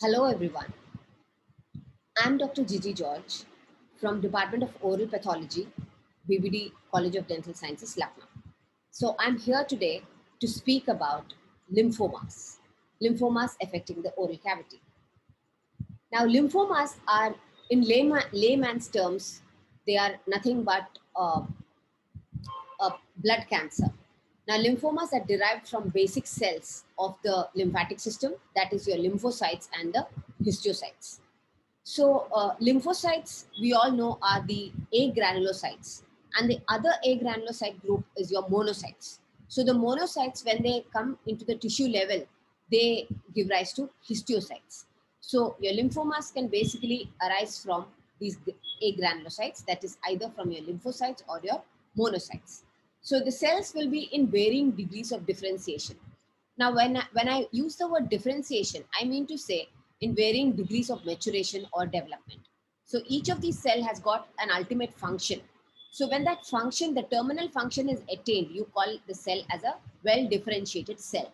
Hello everyone, I'm Dr. Jiji George from Department of Oral Pathology, BBD College of Dental Sciences, Lucknow. So I'm here today to speak about lymphomas affecting the oral cavity. Now lymphomas are, in layman's terms, they are nothing but a blood cancer. Now, lymphomas are derived from basic cells of the lymphatic system, that is your lymphocytes and the histiocytes. So, lymphocytes, we all know, are the A granulocytes, and the other A granulocyte group is your monocytes. So, the monocytes, when they come into the tissue level, they give rise to histiocytes. So, your lymphomas can basically arise from these A granulocytes, that is either from your lymphocytes or your monocytes. So, the cells will be in varying degrees of differentiation. Now, when I use the word differentiation, I mean to say in varying degrees of maturation or development. So each of these cell has got an ultimate function. So when that function, the terminal function is attained, you call the cell as a well differentiated cell.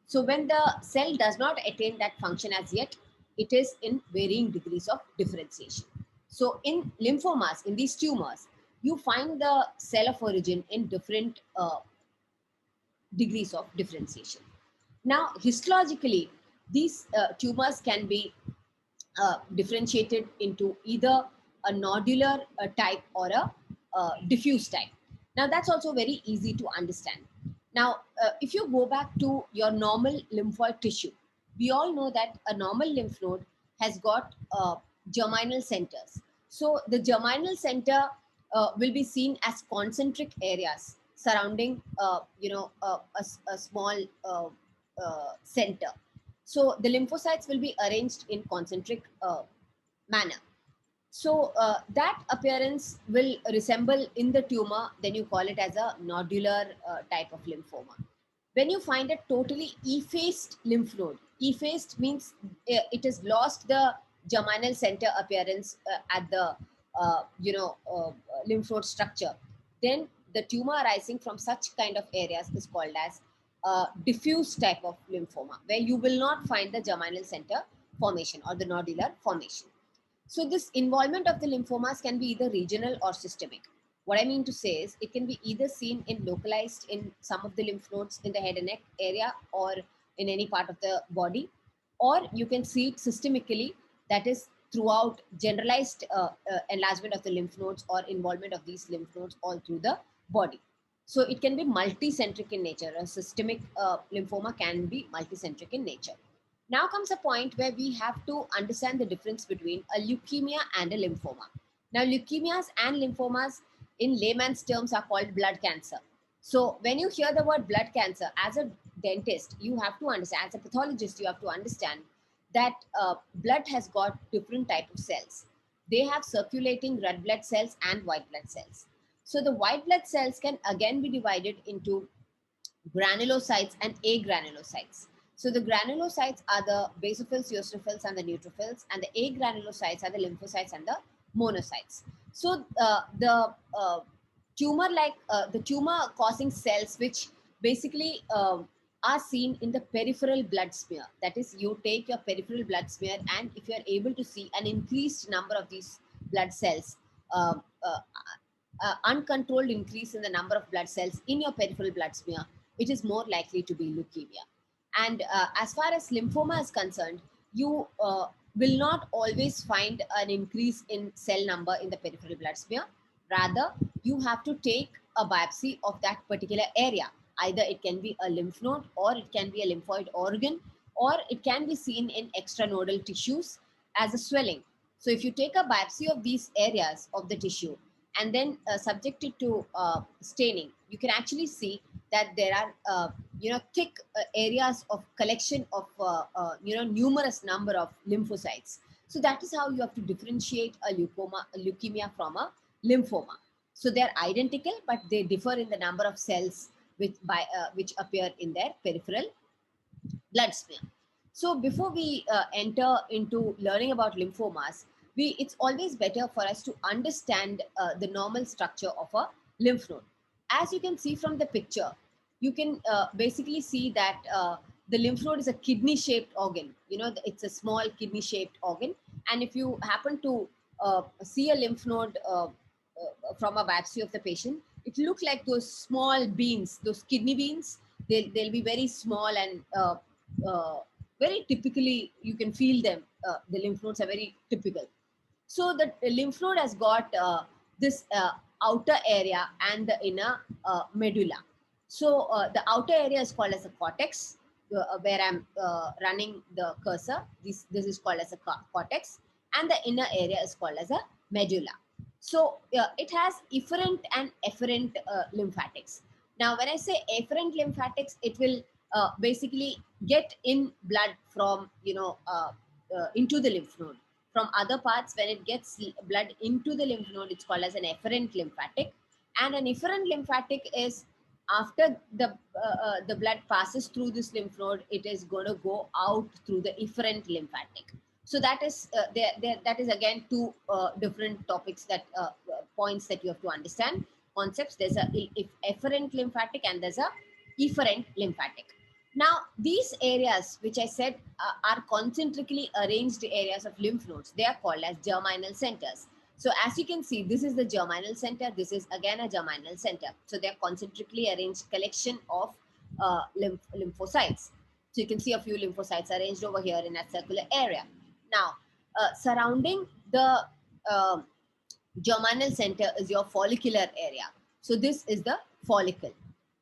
So when the cell does not attain that function as yet, it is in varying degrees of differentiation. So in lymphomas, in these tumors, you find the cell of origin in different degrees of differentiation. Now, histologically, these tumors can be differentiated into either a nodular type or a diffuse type. Now, that's also very easy to understand. Now, if you go back to your normal lymphoid tissue, we all know that a normal lymph node has got germinal centers. So, the germinal center will be seen as concentric areas surrounding, a small center. So the lymphocytes will be arranged in concentric manner. So that appearance will resemble in the tumor, then you call it as a nodular type of lymphoma. When you find a totally effaced lymph node, effaced means it has lost the germinal center appearance at the lymph node structure, then the tumor arising from such kind of areas is called as diffuse type of lymphoma, where you will not find the germinal center formation or the nodular formation. So this involvement of the lymphomas can be either regional or systemic. What I mean to say is it can be either seen in localized in some of the lymph nodes in the head and neck area or in any part of the body, or you can see it systemically, that is throughout generalized enlargement of the lymph nodes or involvement of these lymph nodes all through the body. So it can be multicentric in nature. A systemic lymphoma can be multicentric in nature. Now comes a point where we have to understand the difference between a leukemia and a lymphoma. Now, leukemias and lymphomas in layman's terms are called blood cancer. So when you hear the word blood cancer, as a dentist, you have to understand, as a pathologist, you have to understand that blood has got different type of cells. They have circulating red blood cells and white blood cells. So the white blood cells can again be divided into granulocytes and agranulocytes. So the granulocytes are the basophils, eosinophils, and the neutrophils, and the agranulocytes are the lymphocytes and the monocytes. So the tumor-causing cells, which basically are seen in the peripheral blood smear. That is, you take your peripheral blood smear, and if you are able to see an increased number of these blood cells, uh, uh, uncontrolled increase in the number of blood cells in your peripheral blood smear, it is more likely to be leukemia. And as far as lymphoma is concerned, you will not always find an increase in cell number in the peripheral blood smear. Rather, you have to take a biopsy of that particular area. Either it can be a lymph node, or it can be a lymphoid organ, or it can be seen in extranodal tissues as a swelling. So if you take a biopsy of these areas of the tissue and then subject it to staining, you can actually see that there are thick areas of collection of numerous number of lymphocytes. So that is how you have to differentiate a leukemia from a lymphoma. So they are identical, but they differ in the number of cells which appear in their peripheral blood smear. So before we enter into learning about lymphomas, it's always better for us to understand the normal structure of a lymph node. As you can see from the picture, you can basically see that the lymph node is a kidney-shaped organ. You know, it's a small kidney-shaped organ. And if you happen to see a lymph node from a biopsy of the patient, it looks like those small beans, those kidney beans. They'll be very small and very typically you can feel them. The lymph nodes are very typical. So the lymph node has got this outer area and the inner medulla. So the outer area is called as a cortex, where I'm running the cursor. This is called as a cortex, and the inner area is called as a medulla. So it has efferent and efferent lymphatics. Now, when I say efferent lymphatics, it will basically get in blood from into the lymph node. From other parts, when it gets blood into the lymph node, it's called as an efferent lymphatic. And an efferent lymphatic is after the blood passes through this lymph node, it is going to go out through the efferent lymphatic. So that is that is again two different topics that points that you have to understand, concepts. There's a efferent lymphatic and there's a efferent lymphatic. Now, these areas, which I said are concentrically arranged areas of lymph nodes, they are called as germinal centers. So as you can see, this is the germinal center. This is again a germinal center. So they are concentrically arranged collection of lymphocytes. So you can see a few lymphocytes arranged over here in that circular area. Now, surrounding the germinal center is your follicular area. So this is the follicle.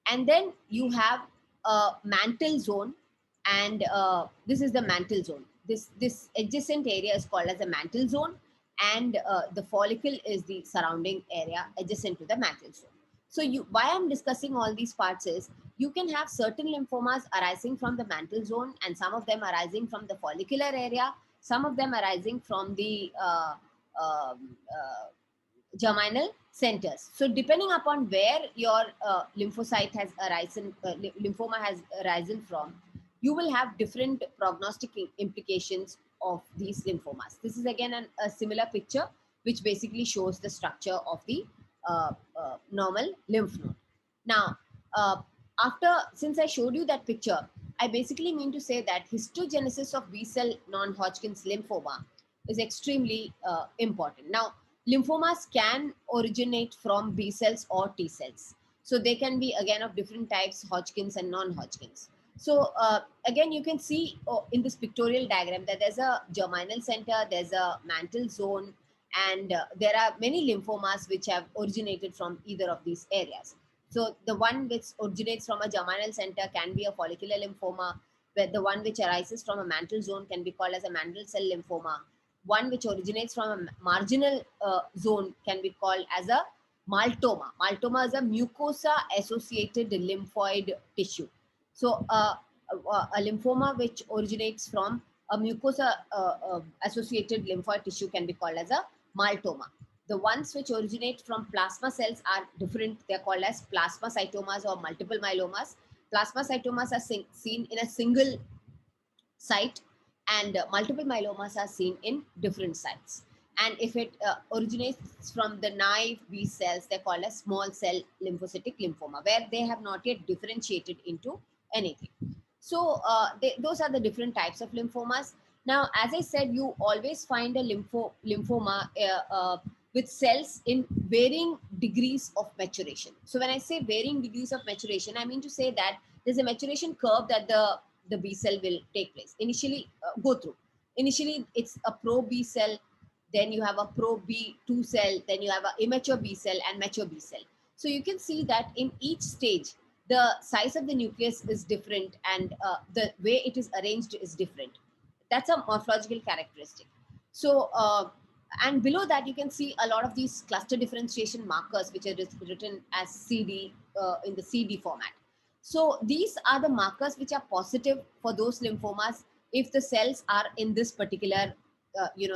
And then you have a mantle zone, and this is the mantle zone. This adjacent area is called as a mantle zone, and the follicle is the surrounding area adjacent to the mantle zone. So why I'm discussing all these parts is you can have certain lymphomas arising from the mantle zone, and some of them arising from the follicular area, some of them arising from the germinal centers. So depending upon where your lymphocyte has arisen, lymphoma has arisen from, you will have different prognostic implications of these lymphomas. This is again a similar picture which basically shows the structure of the normal lymph node. Now, since I showed you that picture, I basically mean to say that histogenesis of B-cell non-Hodgkin's lymphoma is extremely important. Now, lymphomas can originate from B cells or T cells. So they can be again of different types, Hodgkin's and non-Hodgkin's. So again, you can see in this pictorial diagram that there's a germinal center, there's a mantle zone, and there are many lymphomas which have originated from either of these areas. So the one which originates from a germinal center can be a follicular lymphoma, where the one which arises from a mantle zone can be called as a mantle cell lymphoma. One which originates from a marginal zone can be called as a maltoma. Maltoma is a mucosa-associated lymphoid tissue. So a lymphoma which originates from a mucosa-associated lymphoid tissue can be called as a maltoma. The ones which originate from plasma cells are different. They're called as plasmacytomas or multiple myelomas. Plasmacytomas are seen in a single site, and multiple myelomas are seen in different sites. And if it originates from the naive B cells, they're called as small cell lymphocytic lymphoma, where they have not yet differentiated into anything. So those are the different types of lymphomas. Now, as I said, you always find a lymphoma with cells in varying degrees of maturation. So when I say varying degrees of maturation, I mean to say that there's a maturation curve that the B cell will take place, initially go through. Initially, it's a pro B cell, then you have a pro B2 cell, then you have an immature B cell and mature B cell. So you can see that in each stage, the size of the nucleus is different, and the way it is arranged is different. That's a morphological characteristic. So, and below that, you can see a lot of these cluster differentiation markers, which are written as CD in the CD format. So these are the markers which are positive for those lymphomas if the cells are in this particular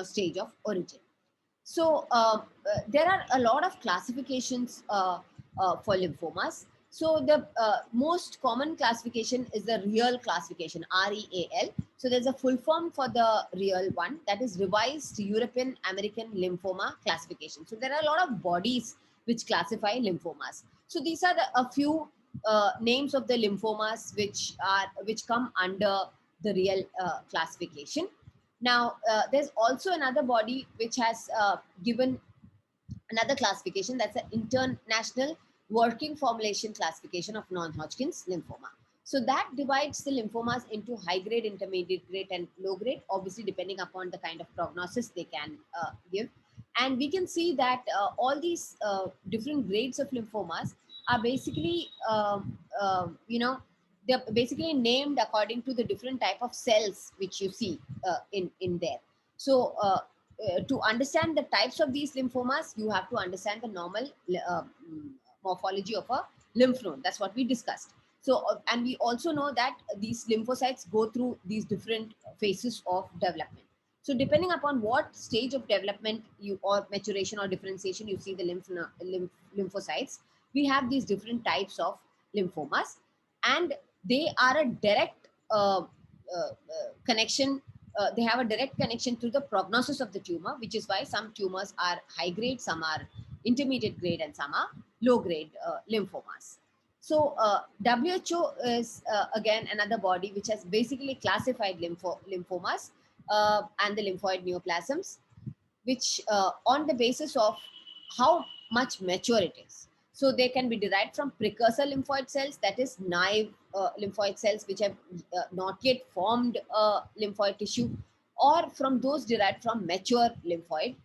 stage of origin. So there are a lot of classifications for lymphomas. So the most common classification is the real classification, REAL. So there's a full form for the real one, that is Revised European American Lymphoma Classification. So there are a lot of bodies which classify lymphomas. So these are a few names of the lymphomas which come under the real classification. Now, there's also another body which has given another classification, that's an international working formulation classification of non-Hodgkin's lymphoma. So that divides the lymphomas into high grade, intermediate grade, and low grade, obviously depending upon the kind of prognosis they can give. And we can see that all these different grades of lymphomas are basically, they're basically named according to the different type of cells which you see in there. So to understand the types of these lymphomas, you have to understand the normal morphology of a lymph node. That's what we discussed. So, and we also know that these lymphocytes go through these different phases of development. So, depending upon what stage of development you or maturation or differentiation you see the lymphocytes, we have these different types of lymphomas, and they are a direct connection. They have a direct connection to the prognosis of the tumor, which is why some tumors are high grade, some are intermediate grade, and some are low grade lymphomas. So WHO is again another body which has basically classified lymphomas and the lymphoid neoplasms, which on the basis of how much mature it is. So they can be derived from precursor lymphoid cells, that is naive lymphoid cells which have not yet formed lymphoid tissue, or from those derived from mature lymphoid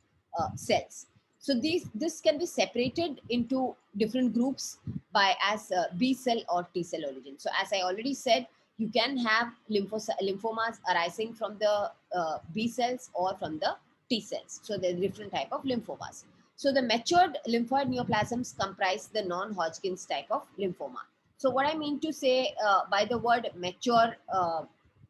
cells. So this can be separated into different groups by as B cell or T cell origin. So as I already said, you can have lymphomas arising from the B cells or from the T cells. So there are different type of lymphomas. So the matured lymphoid neoplasms comprise the non-Hodgkin's type of lymphoma. So what I mean to say by the word mature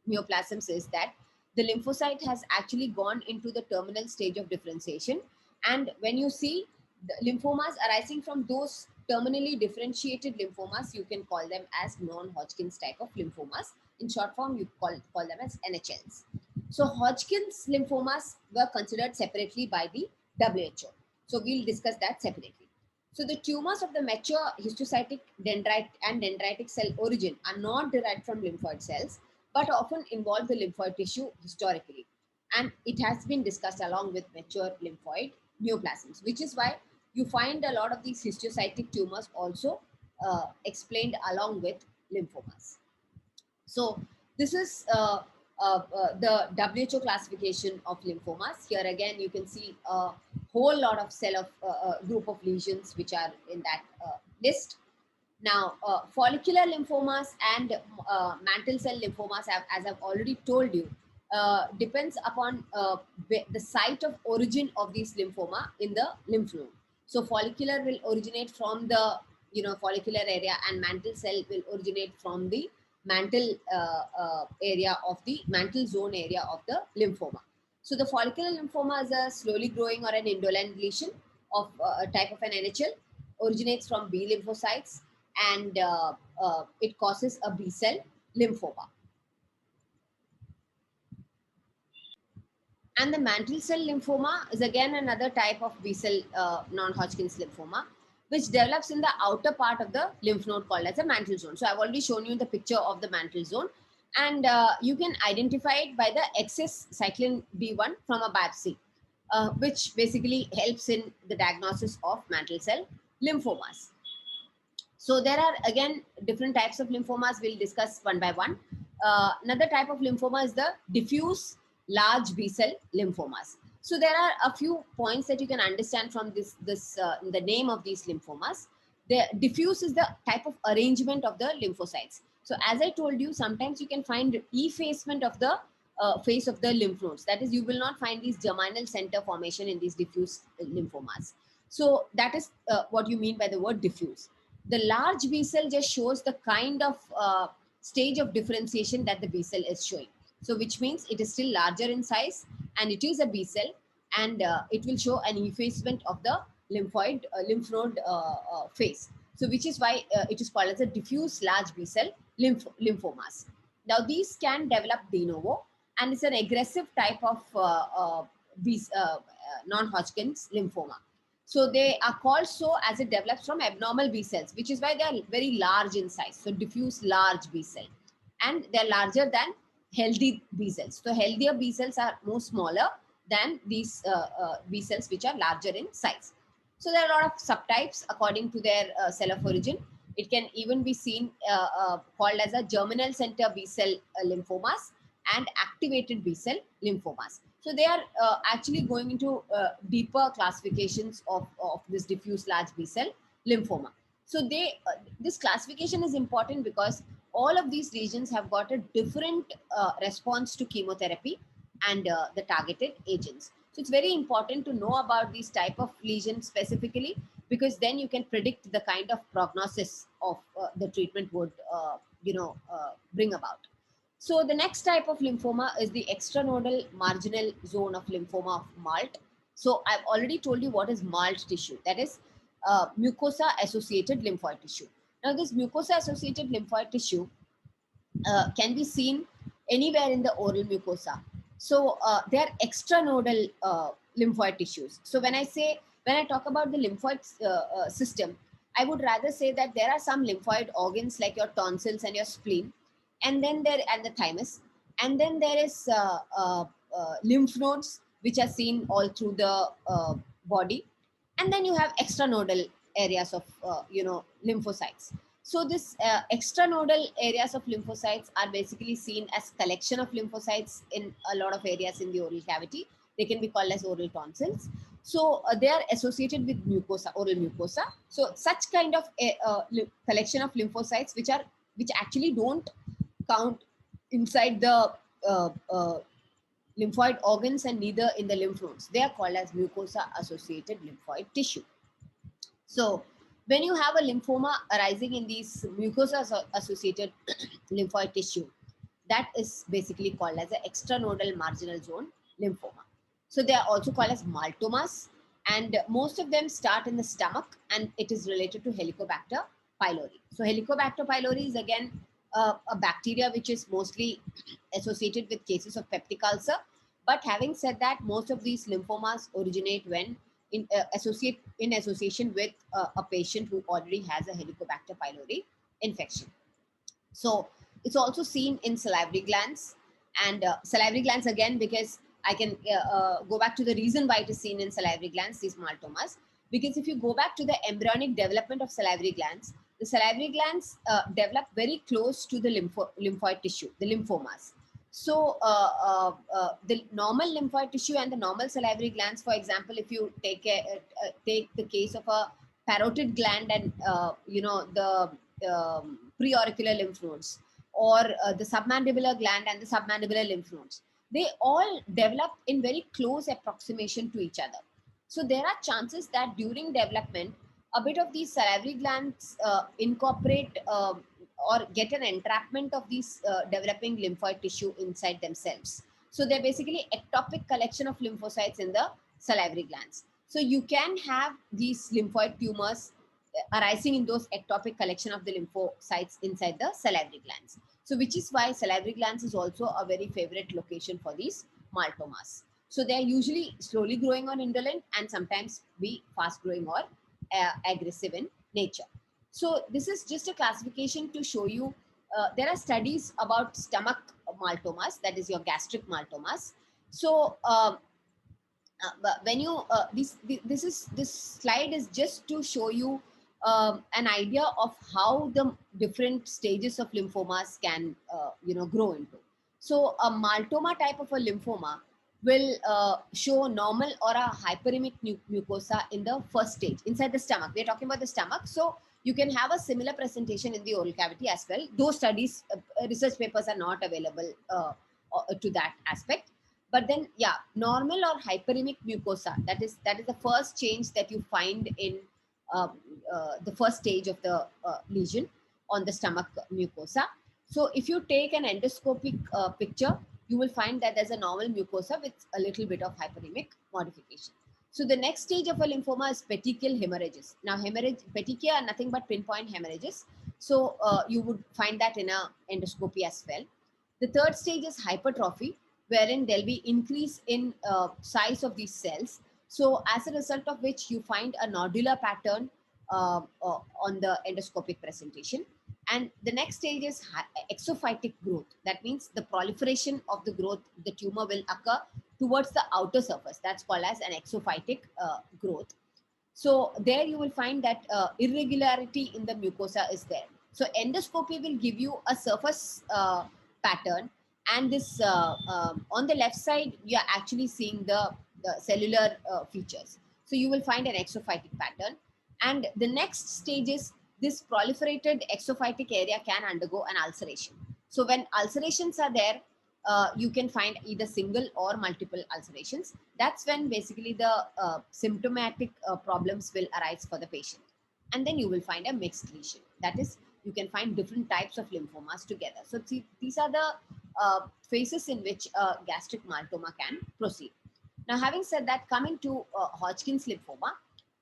neoplasms is that the lymphocyte has actually gone into the terminal stage of differentiation. And when you see the lymphomas arising from those terminally differentiated lymphomas, you can call them as non-Hodgkin's type of lymphomas. In short form, you call them as NHLs. So Hodgkin's lymphomas were considered separately by the WHO. So we'll discuss that separately. So the tumors of the mature histiocytic dendritic cell origin are not derived from lymphoid cells, but often involve the lymphoid tissue historically. And it has been discussed along with mature lymphoid neoplasms, which is why you find a lot of these histiocytic tumors also explained along with lymphomas. So this is the WHO classification of lymphomas. Here again, you can see a whole lot of group of lesions which are in that list. Now, follicular lymphomas and mantle cell lymphomas, as I've already told you, depends upon the site of origin of these lymphoma in the lymph node. So follicular will originate from the follicular area, and mantle cell will originate from the mantle area of the mantle zone area of the lymphoma. So the follicular lymphoma is a slowly growing or an indolent lesion of a type of an NHL, originates from B lymphocytes, and it causes a B cell lymphoma. And the mantle cell lymphoma is again another type of B cell non-Hodgkin's lymphoma, which develops in the outer part of the lymph node called as a mantle zone. So I've already shown you the picture of the mantle zone, and you can identify it by the excess cyclin B1 from a biopsy, which basically helps in the diagnosis of mantle cell lymphomas. So there are again different types of lymphomas. We'll discuss one by one. Another type of lymphoma is the diffuse large B cell lymphomas. So there are a few points that you can understand from the name of these lymphomas. The diffuse is the type of arrangement of the lymphocytes. So as I told you, sometimes you can find effacement of the face of the lymph nodes. That is, you will not find these germinal center formation in these diffuse lymphomas. So that is what you mean by the word diffuse. The large B cell just shows the kind of stage of differentiation that the B cell is showing. So which means it is still larger in size, and it is a B cell, and it will show an effacement of the lymph node face. So which is why it is called as a diffuse large B cell lymphomas. Now these can develop de novo, and it's an aggressive type of non-Hodgkin's lymphoma. So they are called so as it develops from abnormal B cells, which is why they are very large in size. So diffuse large B cell, and they're larger than healthy B cells. So healthier B cells are more smaller than these B cells, which are larger in size. So there are a lot of subtypes according to their cell of origin. It can even be seen called as a germinal center B cell lymphomas and activated B cell lymphomas. So they are actually going into deeper classifications of this diffuse large B cell lymphoma. So this classification is important because all of these lesions have got a different response to chemotherapy and the targeted agents. So it's very important to know about these type of lesions specifically, because then you can predict the kind of prognosis of the treatment would bring about. So the next type of lymphoma is the extranodal marginal zone of lymphoma of Malt. So I've already told you what is Malt tissue. That is mucosa associated lymphoid tissue. Now this mucosa associated lymphoid tissue can be seen anywhere in the oral mucosa. So they are extranodal lymphoid tissues. So when I talk about the lymphoid system, I would rather say that there are some lymphoid organs like your tonsils and your spleen, and then and the thymus, and then there is lymph nodes which are seen all through the body, and then you have extranodal areas of lymphocytes. So this extranodal areas of lymphocytes are basically seen as collection of lymphocytes in a lot of areas in the oral cavity. They can be called as oral tonsils. So they are associated with mucosa, oral mucosa. So such kind of collection of lymphocytes which actually don't count inside the lymphoid organs and neither in the lymph nodes. They are called as mucosa associated lymphoid tissue. So when you have a lymphoma arising in these mucosa associated lymphoid tissue, that is basically called as an extranodal marginal zone lymphoma. So they are also called as maltomas, and most of them start in the stomach, and it is related to Helicobacter pylori. So Helicobacter pylori is again a bacteria which is mostly associated with cases of peptic ulcer. But having said that, most of these lymphomas originate when in association with a patient who already has a Helicobacter pylori infection. So it's also seen in salivary glands, and salivary glands again, because I can go back to the reason why it is seen in salivary glands, these maltomas, because if you go back to the embryonic development of salivary glands, the salivary glands develop very close to the lymphoid tissue, the lymphomas. So the normal lymphoid tissue and the normal salivary glands, for example, if you take the case of a parotid gland and the preauricular lymph nodes, or the submandibular gland and the submandibular lymph nodes, they all develop in very close approximation to each other. So there are chances that during development, a bit of these salivary glands incorporate or get an entrapment of these developing lymphoid tissue inside themselves. So they're basically ectopic collection of lymphocytes in the salivary glands. So you can have these lymphoid tumors arising in those ectopic collection of the lymphocytes inside the salivary glands. So which is why salivary glands is also a very favorite location for these maltomas. So they are usually slowly growing or indolent, and sometimes be fast growing or aggressive in nature. So this is just a classification to show you. There are studies about stomach maltomas, that is your gastric maltomas. So when you this slide is just to show you an idea of how the different stages of lymphomas can grow into. So a maltoma type of a lymphoma will show normal or a hyperemic mucosa in the first stage inside the stomach. We're talking about the stomach. So you can have a similar presentation in the oral cavity as well. Those studies, research papers are not available to that aspect. But then, yeah, normal or hyperemic mucosa, that is the first change that you find in the first stage of the lesion on the stomach mucosa. So if you take an endoscopic picture, you will find that there's a normal mucosa with a little bit of hyperemic modification. So the next stage of a lymphoma is petechial hemorrhages. Now, petechia are nothing but pinpoint hemorrhages. So you would find that in a endoscopy as well. The third stage is hypertrophy, wherein there'll be increase in size of these cells. So as a result of which you find a nodular pattern on the endoscopic presentation. And the next stage is exophytic growth. That means the proliferation of the growth, the tumor will occur towards the outer surface. That's called as an exophytic growth. So there you will find that irregularity in the mucosa is there. So endoscopy will give you a surface pattern, and this on the left side you are actually seeing the cellular features. So you will find an exophytic pattern, and the next stage is this proliferated exophytic area can undergo an ulceration. So when ulcerations are there, you can find either single or multiple ulcerations. That's when basically the symptomatic problems will arise for the patient. And then you will find a mixed lesion. That is, you can find different types of lymphomas together. So these are the phases in which gastric maltoma can proceed. Now, having said that, coming to Hodgkin's lymphoma.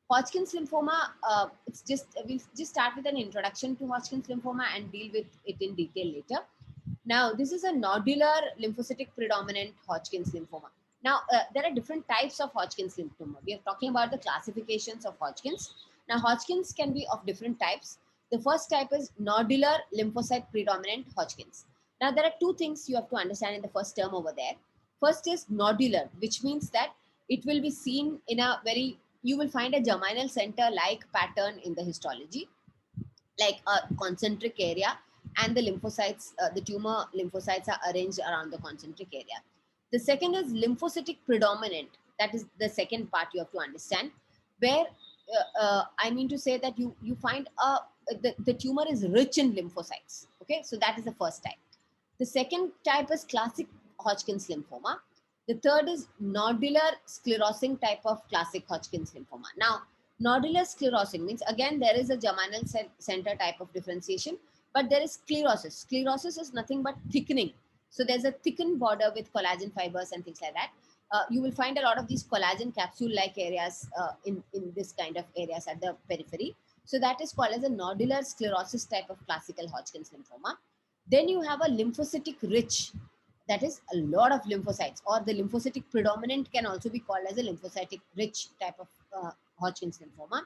Hodgkin's lymphoma, we'll just start with an introduction to Hodgkin's lymphoma and deal with it in detail later. Now, this is a nodular lymphocytic predominant Hodgkin's lymphoma. Now, there are different types of Hodgkin's lymphoma. We are talking about the classifications of Hodgkin's. Now, Hodgkin's can be of different types. The first type is nodular lymphocyte predominant Hodgkin's. Now, there are two things you have to understand in the first term over there. First is nodular, which means that it will be seen in a very, you will find a germinal center-like pattern in the histology, like a concentric area, and the lymphocytes, the tumor lymphocytes are arranged around the concentric area. The second is lymphocytic predominant. That is the second part you have to understand, where I mean to say that you find the tumor is rich in lymphocytes. Okay, so that is the first type. The second type is classic Hodgkin's lymphoma. The third is nodular sclerosing type of classic Hodgkin's lymphoma. Now, nodular sclerosing means, again, there is a germinal center type of differentiation, but there is sclerosis. Sclerosis is nothing but thickening. So there's a thickened border with collagen fibers and things like that. You will find a lot of these collagen capsule-like areas in this kind of areas at the periphery. So that is called as a nodular sclerosis type of classical Hodgkin's lymphoma. Then you have a lymphocytic rich, that is a lot of lymphocytes, or the lymphocytic predominant can also be called as a lymphocytic rich type of Hodgkin's lymphoma.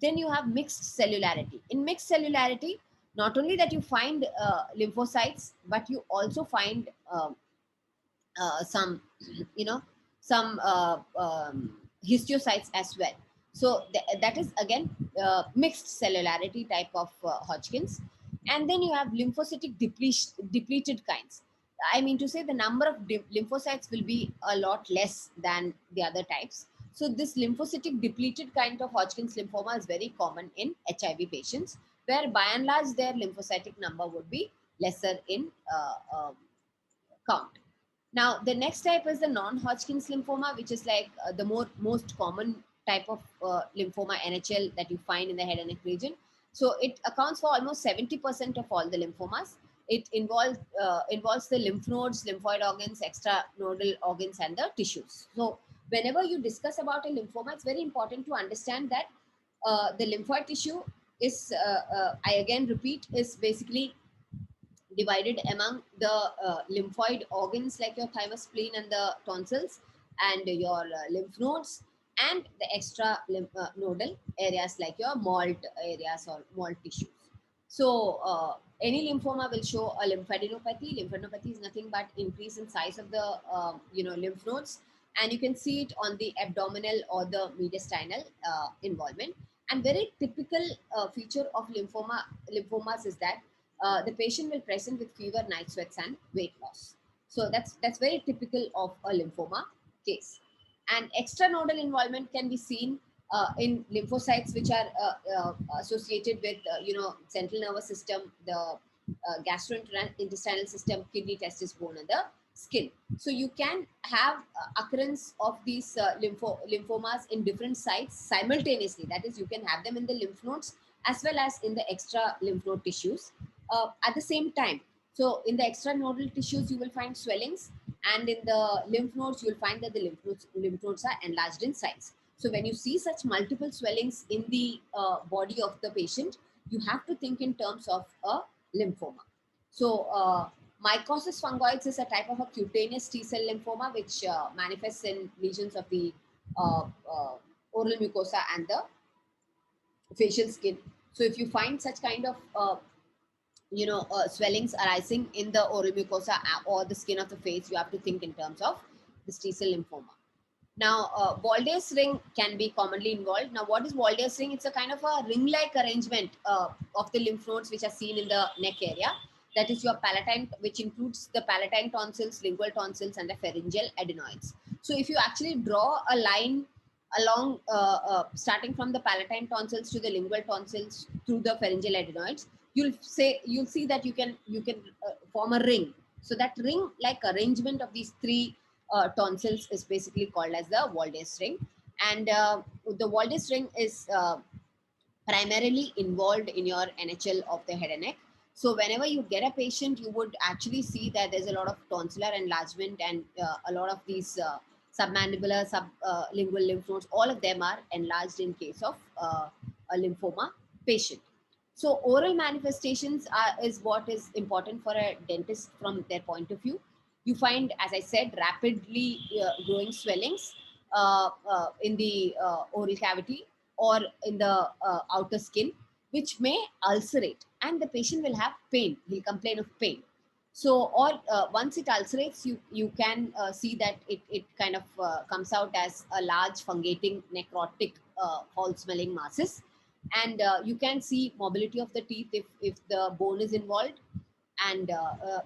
Then you have mixed cellularity. In mixed cellularity, not only that you find lymphocytes, but you also find some, some histiocytes as well. So that is again mixed cellularity type of Hodgkin's. And then you have lymphocytic depleted kinds. I mean to say the number of lymphocytes will be a lot less than the other types. So this lymphocytic depleted kind of Hodgkin's lymphoma is very common in HIV patients, where by and large their lymphocytic number would be lesser in count. Now, the next type is the non-Hodgkin's lymphoma, which is like the most common type of lymphoma, NHL, that you find in the head and neck region. So it accounts for almost 70% of all the lymphomas. It involves the lymph nodes, lymphoid organs, extranodal organs, and the tissues. So whenever you discuss about a lymphoma, it's very important to understand that the lymphoid tissue is, I again repeat, is basically divided among the lymphoid organs like your thymus, spleen, and the tonsils, and your lymph nodes, and the extra nodal areas like your malt areas or malt tissues. So any lymphoma will show a lymphadenopathy. Lymphadenopathy is nothing but increase in size of the lymph nodes, and you can see it on the abdominal or the mediastinal involvement. And very typical feature of lymphomas is that the patient will present with fever, night sweats, and weight loss. So that's very typical of a lymphoma case. And extranodal involvement can be seen in lymphocytes which are associated with central nervous system, the gastrointestinal system, kidney, testis, bone, and the skin. So you can have occurrence of these lymphomas in different sites simultaneously. That is, you can have them in the lymph nodes as well as in the extra lymph node tissues at the same time. So in the extranodal tissues, you will find swellings, and in the lymph nodes, you will find that the lymph nodes are enlarged in size. So when you see such multiple swellings in the body of the patient, you have to think in terms of a lymphoma. So mycosis fungoides is a type of a cutaneous T-cell lymphoma which manifests in lesions of the oral mucosa and the facial skin. So if you find such kind of swellings arising in the oral mucosa or the skin of the face, you have to think in terms of this T-cell lymphoma. Now, Walde's ring can be commonly involved. Now, what is Walde's ring? It's a kind of a ring-like arrangement of the lymph nodes which are seen in the neck area. That is your palatine, which includes the palatine tonsils, lingual tonsils, and the pharyngeal adenoids. So, if you actually draw a line along, starting from the palatine tonsils to the lingual tonsils through the pharyngeal adenoids, you'll see that you can form a ring. So, that ring-like arrangement of these three tonsils is basically called as the Waldes ring, and the Waldes ring is primarily involved in your NHL of the head and neck. So whenever you get a patient, you would actually see that there's a lot of tonsillar enlargement and a lot of these submandibular, sublingual lymph nodes. All of them are enlarged in case of a lymphoma patient. So oral manifestations is what is important for a dentist from their point of view. You find, as I said, rapidly growing swellings in the oral cavity or in the outer skin, which may ulcerate, and the patient will have pain. He'll complain of pain. So, or once it ulcerates, you can see that it kind of comes out as a large fungating necrotic foul-smelling masses, and you can see mobility of the teeth if the bone is involved, and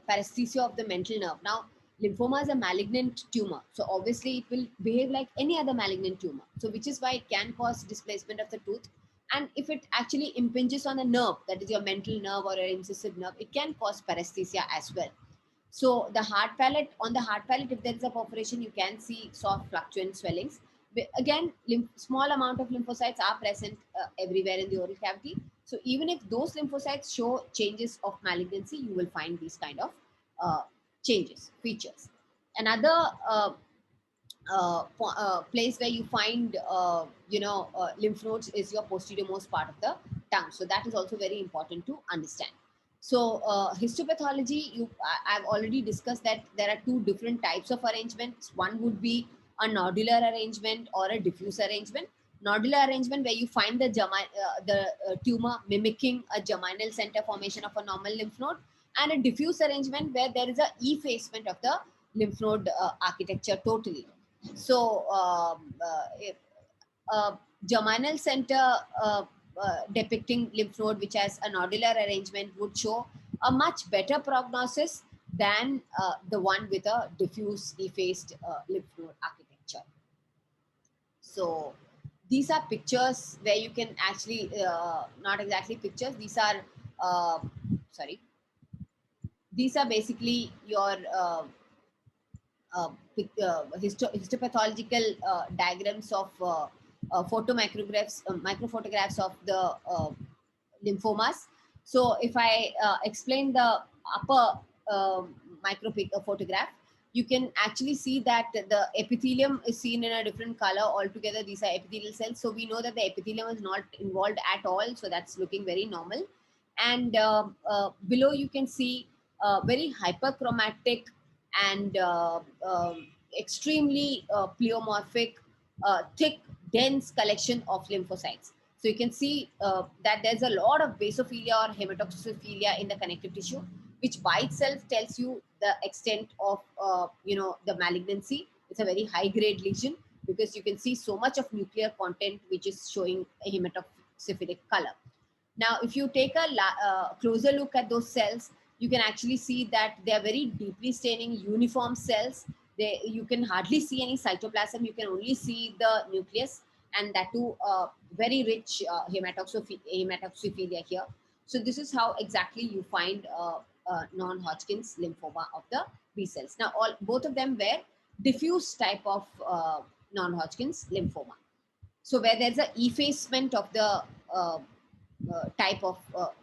paresthesia of the mental nerve. Now, lymphoma is a malignant tumor, so obviously it will behave like any other malignant tumor. So, which is why it can cause displacement of the tooth. And if it actually impinges on a nerve, that is your mental nerve or your incisive nerve, it can cause paresthesia as well. So the hard palate, on the hard palate, if there is a perforation, you can see soft fluctuant swellings. Again, small amount of lymphocytes are present everywhere in the oral cavity. So even if those lymphocytes show changes of malignancy, you will find these kind of changes, features. Another place where you find lymph nodes is your posterior most part of the tongue. So that is also very important to understand. So histopathology, I've already discussed that there are two different types of arrangements. One would be a nodular arrangement or a diffuse arrangement. Nodular arrangement where you find the tumor mimicking a germinal center formation of a normal lymph node, and a diffuse arrangement where there is a effacement of the lymph node architecture totally. So germinal center depicting lymph node which has a nodular arrangement would show a much better prognosis than the one with a diffuse effaced lymph node architecture. So these are pictures where you can actually, not exactly pictures, these are, these are basically your histopathological diagrams of photomicrographs, microphotographs of the lymphomas. So if I explain the upper photograph, you can actually see that the epithelium is seen in a different color altogether. These are epithelial cells. So we know that the epithelium is not involved at all. So that's looking very normal. And below you can see very hyperchromatic and extremely pleomorphic, thick, dense collection of lymphocytes. So you can see that there's a lot of basophilia or hematoxylophilia in the connective tissue, which by itself tells you the extent of the malignancy. It's a very high grade lesion because you can see so much of nuclear content which is showing a hematoxylophic color. Now, if you take a closer look at those cells, you can actually see that they are very deeply staining uniform cells. You can hardly see any cytoplasm. You can only see the nucleus, and that too very rich hematoxylophilia here. So this is how exactly you find non-Hodgkin's lymphoma of the B cells. Now, both of them were diffuse type of non-Hodgkin's lymphoma. So where there's an effacement of the type of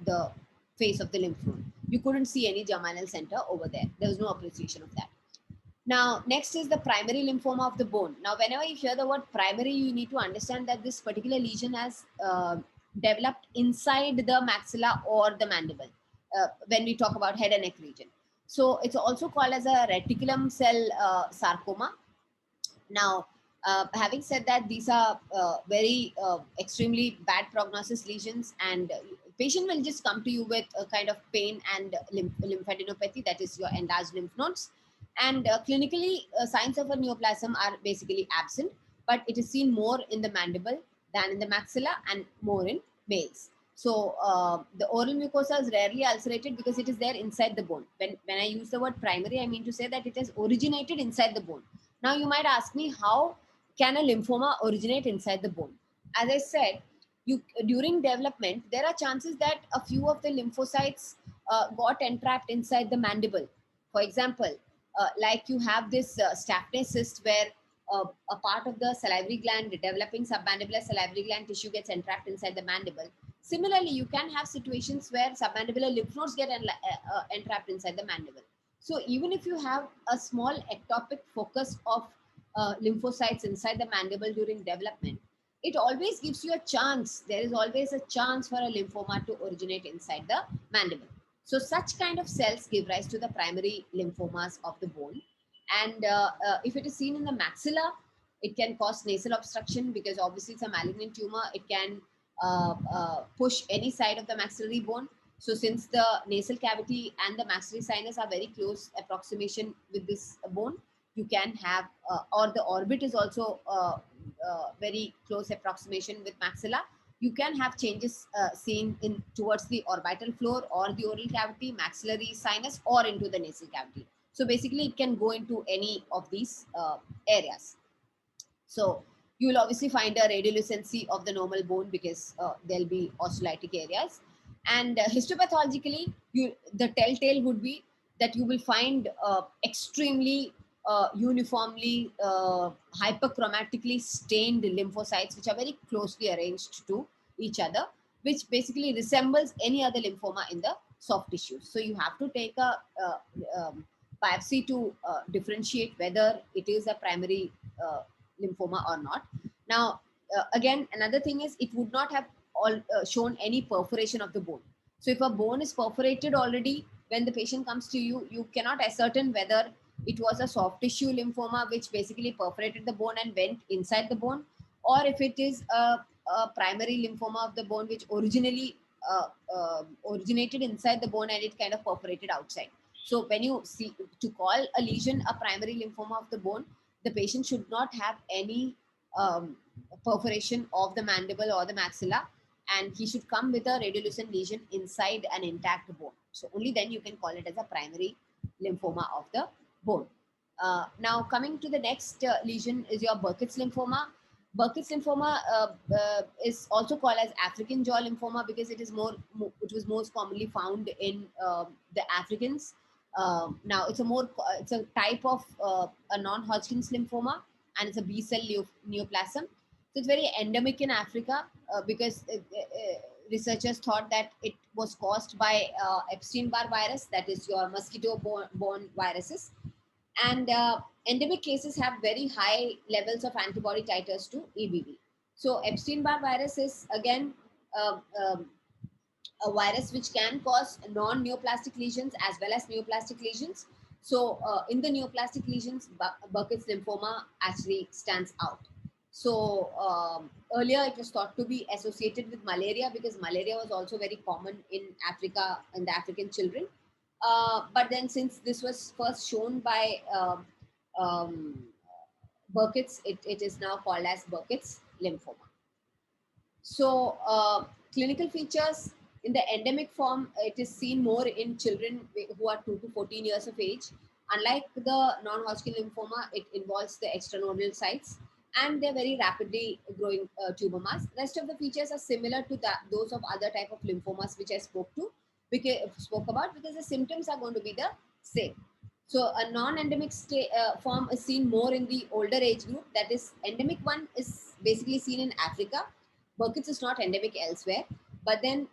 the face of the lymph node. You couldn't see any germinal center over there. There was no appreciation of that. Now, next is the primary lymphoma of the bone. Now, whenever you hear the word primary, you need to understand that this particular lesion has developed inside the maxilla or the mandible when we talk about head and neck region. So it's also called as a reticulum cell sarcoma. Now, Having said that, these are very extremely bad prognosis lesions, and patient will just come to you with a kind of pain and lymphadenopathy, that is your enlarged lymph nodes. And clinically, signs of a neoplasm are basically absent, but it is seen more in the mandible than in the maxilla and more in males. So the oral mucosa is rarely ulcerated because it is there inside the bone. When I use the word primary, I mean to say that it has originated inside the bone. Now you might ask me, how can a lymphoma originate inside the bone? As I said, during development, there are chances that a few of the lymphocytes got entrapped inside the mandible. For example, like you have this Staphney cyst where a part of the salivary gland, the developing submandibular salivary gland tissue gets entrapped inside the mandible. Similarly, you can have situations where submandibular lymph nodes get entrapped inside the mandible. So even if you have a small ectopic focus of lymphocytes inside the mandible during development, it always gives you a chance. There is always a chance for a lymphoma to originate inside the mandible. So such kind of cells give rise to the primary lymphomas of the bone. And if it is seen in the maxilla, it can cause nasal obstruction because obviously it's a malignant tumor. It can push any side of the maxillary bone. So since the nasal cavity and the maxillary sinus are very close approximation with this bone, you can have, or the orbit is also very close approximation with maxilla, you can have changes seen in towards the orbital floor or the oral cavity, maxillary sinus, or into the nasal cavity. So basically, it can go into any of these areas. So you will obviously find a radiolucency of the normal bone because there'll be osteolytic areas. And histopathologically, the telltale would be that you will find extremely uniformly hyperchromatically stained lymphocytes, which are very closely arranged to each other, which basically resembles any other lymphoma in the soft tissues. So you have to take a biopsy to differentiate whether it is a primary lymphoma or not. Now, again, another thing is it would not have shown any perforation of the bone. So if a bone is perforated already, when the patient comes to you, you cannot ascertain whether it was a soft tissue lymphoma which basically perforated the bone and went inside the bone, or if it is a primary lymphoma of the bone which originally originated inside the bone and it kind of perforated outside. So when you see, to call a lesion a primary lymphoma of the bone, the patient should not have any perforation of the mandible or the maxilla, and he should come with a radiolucent lesion inside an intact bone. So only then you can call it as a primary lymphoma of the bone. Now coming to the next lesion is your Burkitt's lymphoma. Burkitt's lymphoma is also called as African jaw lymphoma because it was most commonly found in the Africans. Now it's a type of a non-Hodgkin's lymphoma, and it's a B cell neoplasm. So it's very endemic in Africa because researchers thought that it was caused by Epstein-Barr virus, that is your mosquito-borne viruses. And endemic cases have very high levels of antibody titers to EBV. So Epstein-Barr virus is again a virus which can cause non-neoplastic lesions as well as neoplastic lesions. So in the neoplastic lesions, Burkitt's lymphoma actually stands out. So earlier it was thought to be associated with malaria because malaria was also very common in Africa, in the African children. But then since this was first shown by Burkitt's, it is now called as Burkitt's lymphoma. So clinical features, in the endemic form, it is seen more in children who are 2 to 14 years of age. Unlike the non-Hodgkin lymphoma, it involves the extranodal sites and they're very rapidly growing tumor mass. Rest of the features are similar to those of other type of lymphomas which I spoke about because the symptoms are going to be the same. So a non-endemic form is seen more in the older age group. That is, endemic one is basically seen in Africa. Burkitt's is not endemic elsewhere. But then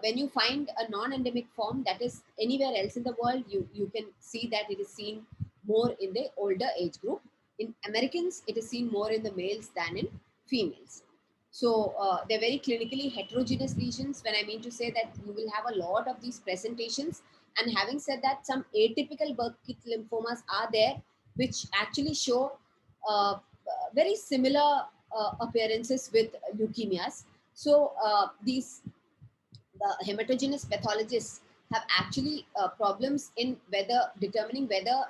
when you find a non-endemic form that is anywhere else in the world, you can see that it is seen more in the older age group. In Americans, it is seen more in the males than in females. So they're very clinically heterogeneous lesions, when I mean to say that you will have a lot of these presentations. And having said that, some atypical Burkitt lymphomas are there, which actually show very similar appearances with leukemias. So the hematogenous pathologists have actually problems in whether determining whether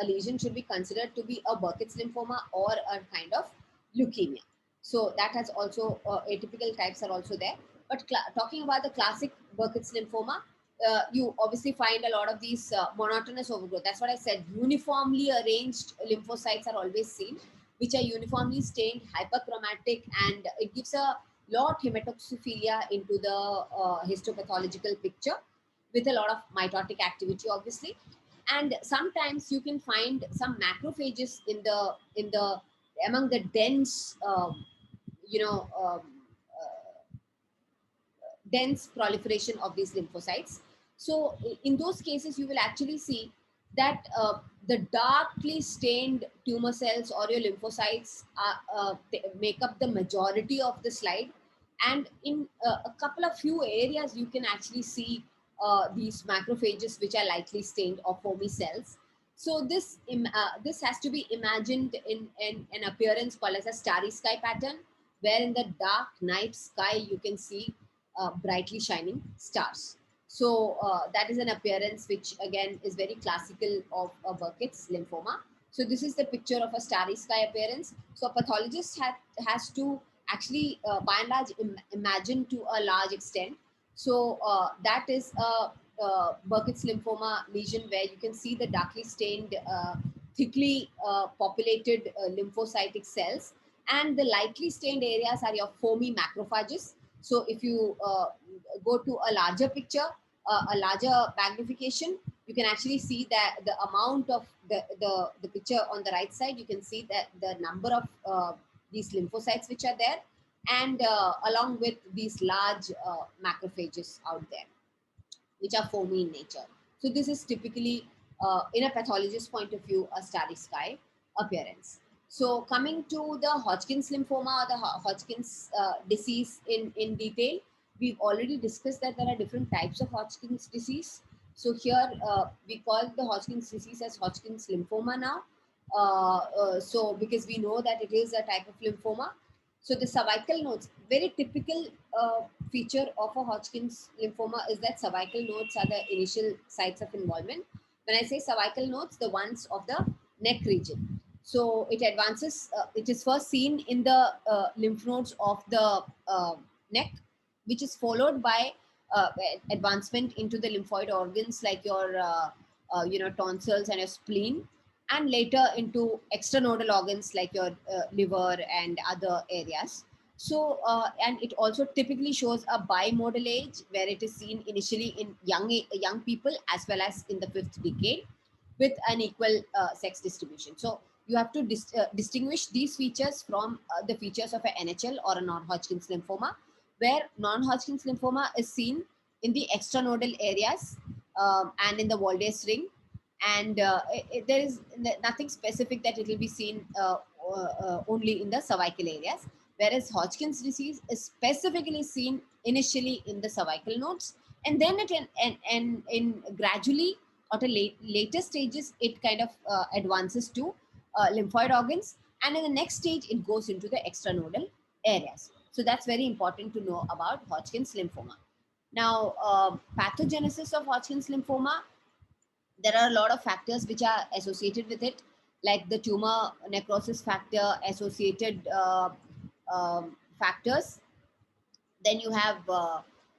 a lesion should be considered to be a Burkitt's lymphoma or a kind of leukemia. So that has also atypical types are also there. But talking about the classic Burkitt's lymphoma, you obviously find a lot of these monotonous overgrowth. That's what I said. Uniformly arranged lymphocytes are always seen, which are uniformly stained, hyperchromatic, and it gives a lot hematoxophilia into the histopathological picture with a lot of mitotic activity, obviously. And sometimes you can find some macrophages in the among the dense, you know, dense proliferation of these lymphocytes. So in those cases, you will actually see that the darkly stained tumor cells or your lymphocytes make up the majority of the slide. And in a couple of few areas, you can actually see these macrophages which are lightly stained or foamy cells. So this has to be imagined in an appearance called as a starry sky pattern, where in the dark night sky you can see brightly shining stars. So that is an appearance which again is very classical of Burkitt's lymphoma. So this is the picture of a starry sky appearance. So a pathologist has to actually by and large imagine to a large extent. So that is a Burkitt's lymphoma lesion where you can see the darkly stained, thickly populated lymphocytic cells, and the lightly stained areas are your foamy macrophages. So if you go to a larger picture, a larger magnification, you can actually see that the amount of the picture on the right side, you can see that the number of these lymphocytes which are there, and along with these large macrophages out there, which are foamy in nature. So this is typically, in a pathologist's point of view, a starry sky appearance. So coming to the Hodgkin's lymphoma or the Hodgkin's disease in detail, we've already discussed that there are different types of Hodgkin's disease. So here we call the Hodgkin's disease as Hodgkin's lymphoma now. So because we know that it is a type of lymphoma. So the cervical nodes, very typical feature of a Hodgkin's lymphoma is that cervical nodes are the initial sites of involvement. When I say cervical nodes, the ones of the neck region. So it advances, it is first seen in the lymph nodes of the neck, which is followed by advancement into the lymphoid organs like your, tonsils and your spleen, and later into extranodal organs like your liver and other areas. So, and it also typically shows a bimodal age where it is seen initially in young people as well as in the fifth decade with an equal sex distribution. So you have to distinguish these features from the features of an NHL or a non-Hodgkin's lymphoma, where non-Hodgkin's lymphoma is seen in the extranodal areas and in the Waldes ring, and there is nothing specific that it will be seen only in the cervical areas, whereas Hodgkin's disease is specifically seen initially in the cervical nodes, and then it and in gradually at a later stages it kind of advances to lymphoid organs, and in the next stage it goes into the extranodal areas. So that's very important to know about Hodgkin's lymphoma. Now, pathogenesis of Hodgkin's lymphoma, there are a lot of factors which are associated with it, like the tumor necrosis factor associated factors. Then you have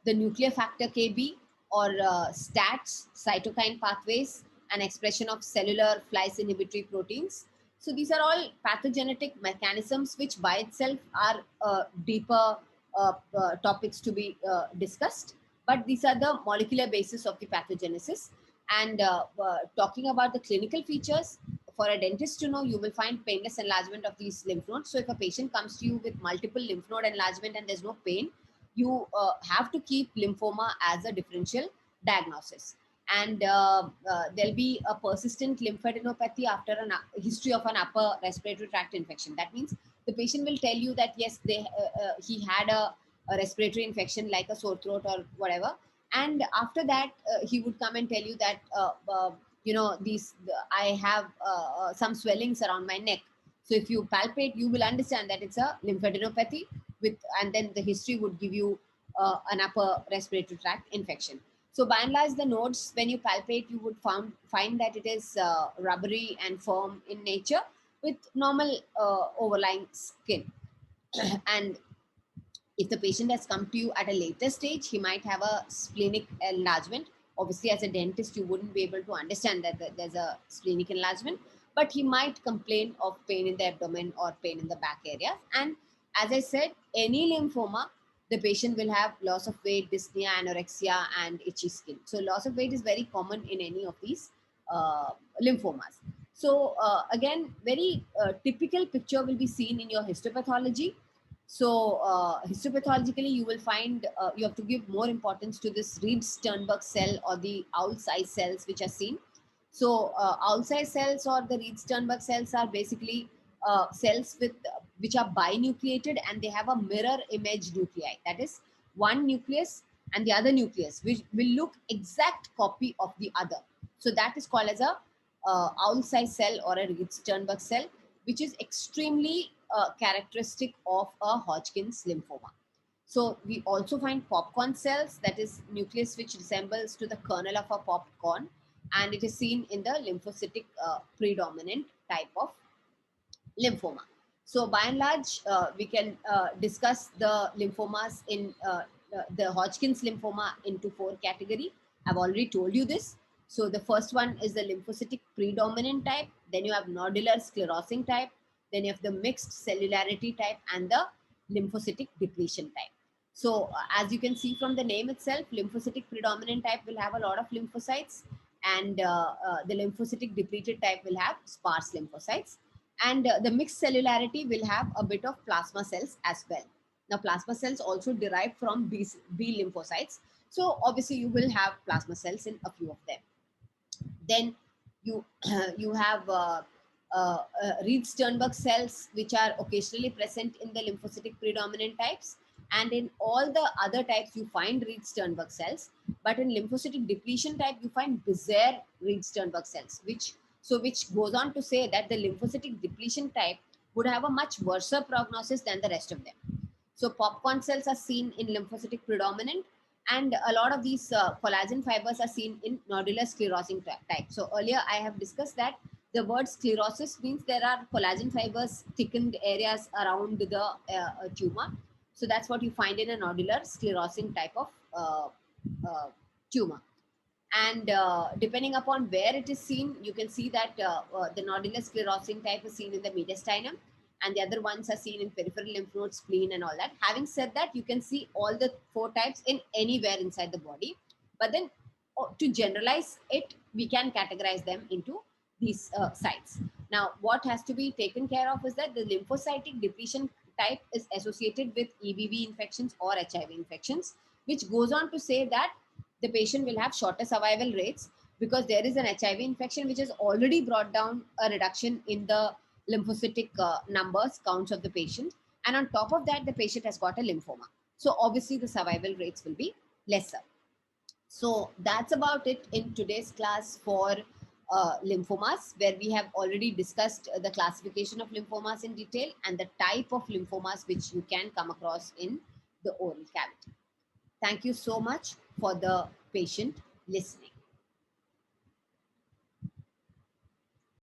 the nuclear factor KB or STATs, cytokine pathways, and expression of cellular splice inhibitory proteins. So these are all pathogenetic mechanisms which by itself are deeper topics to be discussed. But these are the molecular basis of the pathogenesis. And talking about the clinical features, for a dentist to know, you will find painless enlargement of these lymph nodes. So if a patient comes to you with multiple lymph node enlargement and there's no pain, you have to keep lymphoma as a differential diagnosis. And there'll be a persistent lymphadenopathy after a history of an upper respiratory tract infection. That means the patient will tell you that yes, he had a respiratory infection like a sore throat or whatever, and after that he would come and tell you that I have some swellings around my neck. So if you palpate, you will understand that it's a lymphadenopathy with, and then the history would give you an upper respiratory tract infection. So by and large, the nodes, when you palpate, you would find that it is rubbery and firm in nature with normal overlying skin. And if the patient has come to you at a later stage, he might have a splenic enlargement. Obviously, as a dentist, you wouldn't be able to understand that there's a splenic enlargement, but he might complain of pain in the abdomen or pain in the back area. And as I said, any lymphoma, the patient will have loss of weight, dyspnea, anorexia, and itchy skin. So loss of weight is very common in any of these lymphomas. So again, very typical picture will be seen in your histopathology. So histopathologically, you will find you have to give more importance to this Reed-Sternberg cell or the owl-size cells which are seen. So owl-size cells or the Reed-Sternberg cells are basically cells with which are binucleated, and they have a mirror image nuclei. That is, one nucleus and the other nucleus which will look exact copy of the other. So that is called as a owl-size cell or a Reed-Sternberg cell, which is extremely characteristic of a Hodgkin's lymphoma. So we also find popcorn cells, that is nucleus which resembles to the kernel of a popcorn, and it is seen in the lymphocytic predominant type of lymphoma. So by and large, we can discuss the lymphomas in the Hodgkin's lymphoma into 4 category. I've already told you this. So the first one is the lymphocytic predominant type. Then you have nodular sclerosing type. Then you have the mixed cellularity type and the lymphocytic depletion type. So as you can see from the name itself, lymphocytic predominant type will have a lot of lymphocytes, and the lymphocytic depleted type will have sparse lymphocytes. And the mixed cellularity will have a bit of plasma cells as well. Now, plasma cells also derive from B lymphocytes. So obviously you will have plasma cells in a few of them. Then you you have Reed-Sternberg cells, which are occasionally present in the lymphocytic predominant types, and in all the other types you find Reed-Sternberg cells. But in lymphocytic depletion type, you find bizarre Reed-Sternberg cells, which goes on to say that the lymphocytic depletion type would have a much worse prognosis than the rest of them. So popcorn cells are seen in lymphocytic predominant, and a lot of these collagen fibers are seen in nodular sclerosing type. So earlier I have discussed that the word sclerosis means there are collagen fibers thickened areas around the tumor. So that's what you find in a nodular sclerosing type of tumor. And depending upon where it is seen, you can see that the nodular sclerosing type is seen in the mediastinum, and the other ones are seen in peripheral lymph nodes, spleen, and all that. Having said that, you can see all the 4 types in anywhere inside the body. But then to generalize it, we can categorize them into these sites. Now, what has to be taken care of is that the lymphocytic depletion type is associated with EBV infections or HIV infections, which goes on to say that the patient will have shorter survival rates because there is an HIV infection which has already brought down a reduction in the lymphocytic numbers, counts of the patient. And on top of that, the patient has got a lymphoma. So obviously the survival rates will be lesser. So that's about it in today's class for lymphomas, where we have already discussed the classification of lymphomas in detail and the type of lymphomas which you can come across in the oral cavity. Thank you so much for the patient listening.